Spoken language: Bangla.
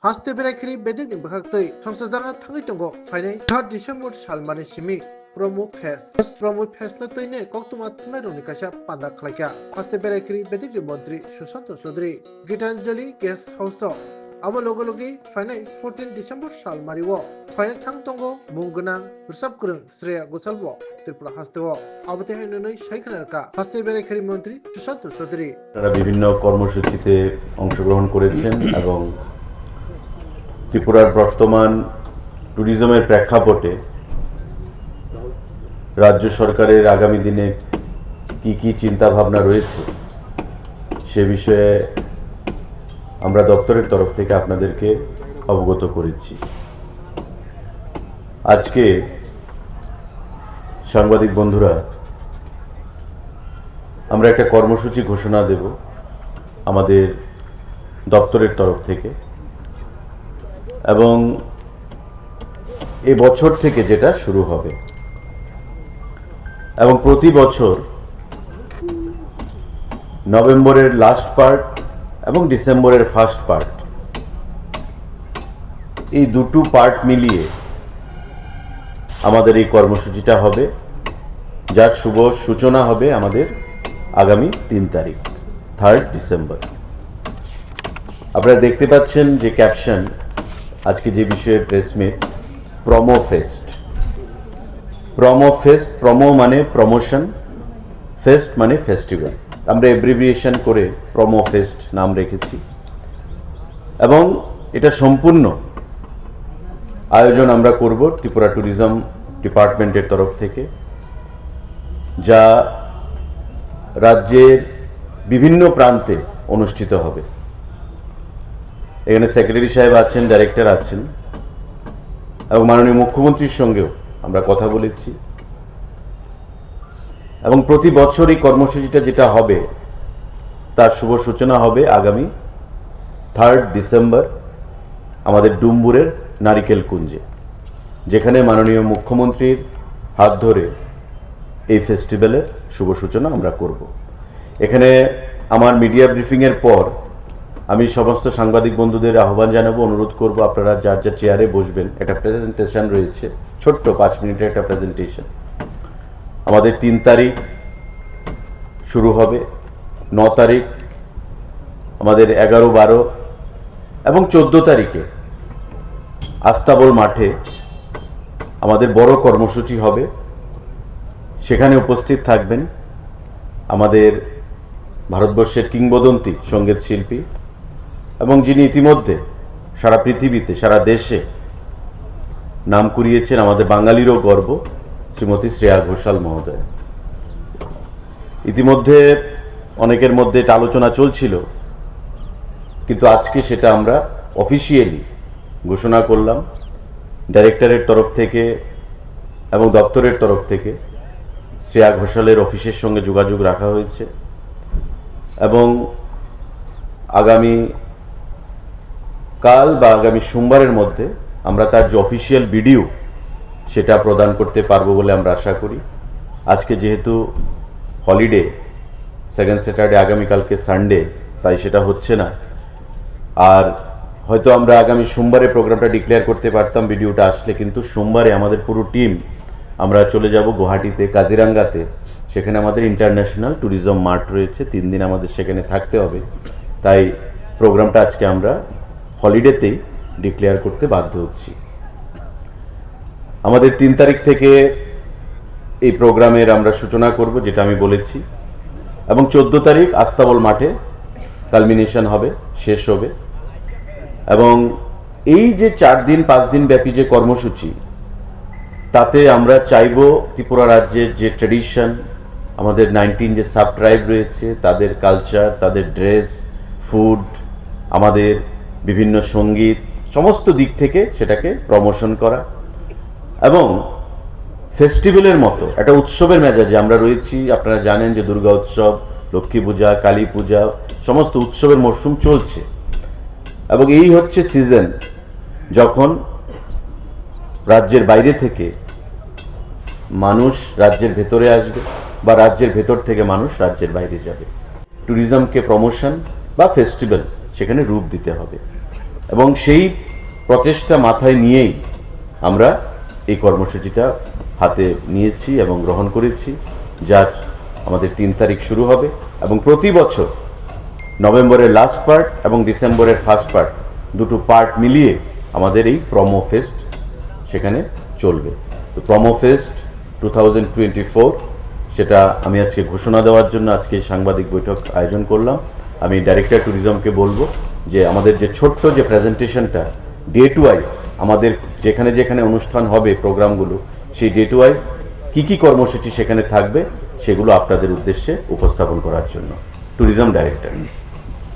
haste berakiri bedek ni bakhaktoi samsajanga thangai tongo fainai 3 December salmani simi promo fest na toine koktuma thunai roni kaisa panda khlaika haste berakiri bedek ni mantri Sushant Chaudhary Gitanjali guest house to abo logi fainai 14 December salmariwo fainai thang tongo munggunang Rishabh Gurung Shreya Ghosalbo Tripura hastewo abote hainoi shaikhanarka haste berakiri mantri Sushant Chaudhary তারা বিভিন্ন কর্মসূচিতে অংশগ্রহণ করেছেন এবং ত্রিপুরার বর্তমান ট্যুরিজমের প্রেক্ষাপটে রাজ্য সরকারের আগামী দিনে কি চিন্তা ভাবনা রয়েছে সে বিষয়ে আমরা দপ্তরের তরফ থেকে আপনাদেরকে অবগত করেছি। আজকে সাংবাদিক বন্ধুরা আমরা একটা কর্মসূচি ঘোষণা দেব আমাদের দপ্তরের তরফ থেকে এবং এই বছর থেকে যেটা শুরু হবে এবং প্রতি বছর নভেম্বরের লাস্ট পার্ট এবং ডিসেম্বরের ফার্স্ট পার্ট এই দুটো পার্ট মিলিয়ে আমাদের এই কর্মসূচিটা হবে, যার শুভ সূচনা হবে আমাদের আগামী 3 তারিখ 3 ডিসেম্বর। আপনারা দেখতে পাচ্ছেন যে ক্যাপশন আজকে যে বিষয়ে press meet promo fest. Promo মানে প্রমোশন, ফেস্ট মানে ফেস্টিভ্যাল। আমরা এব্রিভিয়েশন করে প্রমো ফেস্ট নাম রেখেছি এবং এটা সম্পূর্ণ আয়োজন আমরা করব ত্রিপুরা ট্যুরিজম ডিপার্টমেন্টের তরফ থেকে, যা রাজ্যের বিভিন্ন প্রান্তে অনুষ্ঠিত হবে। এখানে সেক্রেটারি সাহেব আছেন, ডাইরেক্টর আছেন এবং মাননীয় মুখ্যমন্ত্রীর সঙ্গেও আমরা কথা বলেছি এবং প্রতি বছর এই কর্মসূচিটা যেটা হবে তার শুভ সূচনা হবে আগামী 3 ডিসেম্বর আমাদের ডুম্বুরের নারিকেল কুঞ্জে, যেখানে মাননীয় মুখ্যমন্ত্রীর হাত ধরে এই ফেস্টিভ্যালের শুভ সূচনা আমরা করব। এখানে আমার মিডিয়া ব্রিফিংয়ের পর আমি সমস্ত সাংবাদিক বন্ধুদের আহ্বান জানাবো, অনুরোধ করব আপনারা যার যার চেয়ারে বসবেন। একটা প্রেজেন্টেশন রয়েছে, ছোট্ট 5 মিনিটের একটা প্রেজেন্টেশন। আমাদের 3 তারিখ শুরু হবে, 9 তারিখ আমাদের 11, 12 এবং 14 তারিখে আস্তাবল মাঠে আমাদের বড় কর্মসূচি হবে। সেখানে উপস্থিত থাকবেন আমাদের ভারতবর্ষের কিংবদন্তি সঙ্গীত শিল্পী এবং যিনি ইতিমধ্যে সারা পৃথিবীতে, সারা দেশে নাম কুড়িয়েছেন, আমাদের বাঙালিরও গর্ব, শ্রীমতী শ্রেয়া ঘোষাল মহোদয়। ইতিমধ্যে অনেকের মধ্যে এটা আলোচনা চলছিল, কিন্তু আজকে সেটা আমরা অফিসিয়ালি ঘোষণা করলাম। ডাইরেক্টরের তরফ থেকে এবং দপ্তরের তরফ থেকে শ্রেয়া ঘোষালের অফিসের সঙ্গে যোগাযোগ রাখা হয়েছে এবং আগামী কাল বা আগামী সোমবারের মধ্যে আমরা তার যে অফিসিয়াল ভিডিও সেটা প্রদান করতে পারবো বলে আমরা আশা করি। আজকে যেহেতু হলিডে, সেকেন্ড স্যাটারডে, আগামীকালকে সানডে, তাই সেটা হচ্ছে না। আর হয়তো আমরা আগামী সোমবারে প্রোগ্রামটা ডিক্লেয়ার করতে পারতাম ভিডিওটা আসলে, কিন্তু সোমবারে আমাদের পুরো টিম আমরা চলে যাব গুয়াহাটিতে, কাজিরাঙ্গাতে। সেখানে আমাদের ইন্টারন্যাশনাল ট্যুরিজম মার্ট রয়েছে, 3 দিন আমাদের সেখানে থাকতে হবে। তাই প্রোগ্রামটা আজকে আমরা হলিডেতেই ডিক্লেয়ার করতে বাধ্য হচ্ছি। আমাদের 3 তারিখ থেকে এই প্রোগ্রামের আমরা সূচনা করব, যেটা আমি বলেছি, এবং 14 তারিখ আস্তাবল মাঠে কালমিনেশন হবে, শেষ হবে। এবং এই যে 4 দিন 5 দিন ব্যাপী যে কর্মসূচি, তাতে আমরা চাইব ত্রিপুরা রাজ্যের যে ট্র্যাডিশন, আমাদের 19 যে সাব ট্রাইব রয়েছে তাদের কালচার, তাদের ড্রেস, ফুড, আমাদের বিভিন্ন সঙ্গীত, সমস্ত দিক থেকে সেটাকে প্রমোশন করা এবং ফেস্টিভ্যালের মতো একটা উৎসবের মেজাজে আমরা রয়েছি। আপনারা জানেন যে দুর্গা উৎসব, লক্ষ্মী পূজা, কালী পূজা, সমস্ত উৎসবের মরশুম চলছে এবং এই হচ্ছে সিজন যখন রাজ্যের বাইরে থেকে মানুষ রাজ্যের ভেতরে আসবে বা রাজ্যের ভেতর থেকে মানুষ রাজ্যের বাইরে যাবে। ট্যুরিজমকে প্রমোশন বা ফেস্টিভ্যাল সেখানে রূপ দিতে হবে। এবং সেই প্রচেষ্টা মাথায় নিয়েই আমরা এই কর্মসূচিটা হাতে নিয়েছি এবং গ্রহণ করেছি, যা আমাদের 3 তারিখ শুরু হবে এবং প্রতি বছর নভেম্বরের লাস্ট পার্ট এবং ডিসেম্বরের ফার্স্ট পার্ট, দুটো পার্ট মিলিয়ে আমাদের এই প্রমো ফেস্ট সেখানে চলবে। তো প্রমো ফেস্ট 2024 সেটা আমি আজকে ঘোষণা দেওয়ার জন্য আজকে সাংবাদিক বৈঠক আয়োজন করলাম। আমি ডাইরেক্টর ট্যুরিজমকে বলবো যে আমাদের যে ছোট্ট যে প্রেজেন্টেশনটা ডেট ওয়াইজ আমাদের যেখানে যেখানে অনুষ্ঠান হবে প্রোগ্রামগুলো, সেই ডেট ওয়াইজ কী কর্মসূচি সেখানে থাকবে সেগুলো আপনাদের উদ্দেশ্যে উপস্থাপন করার জন্য। Tourism director.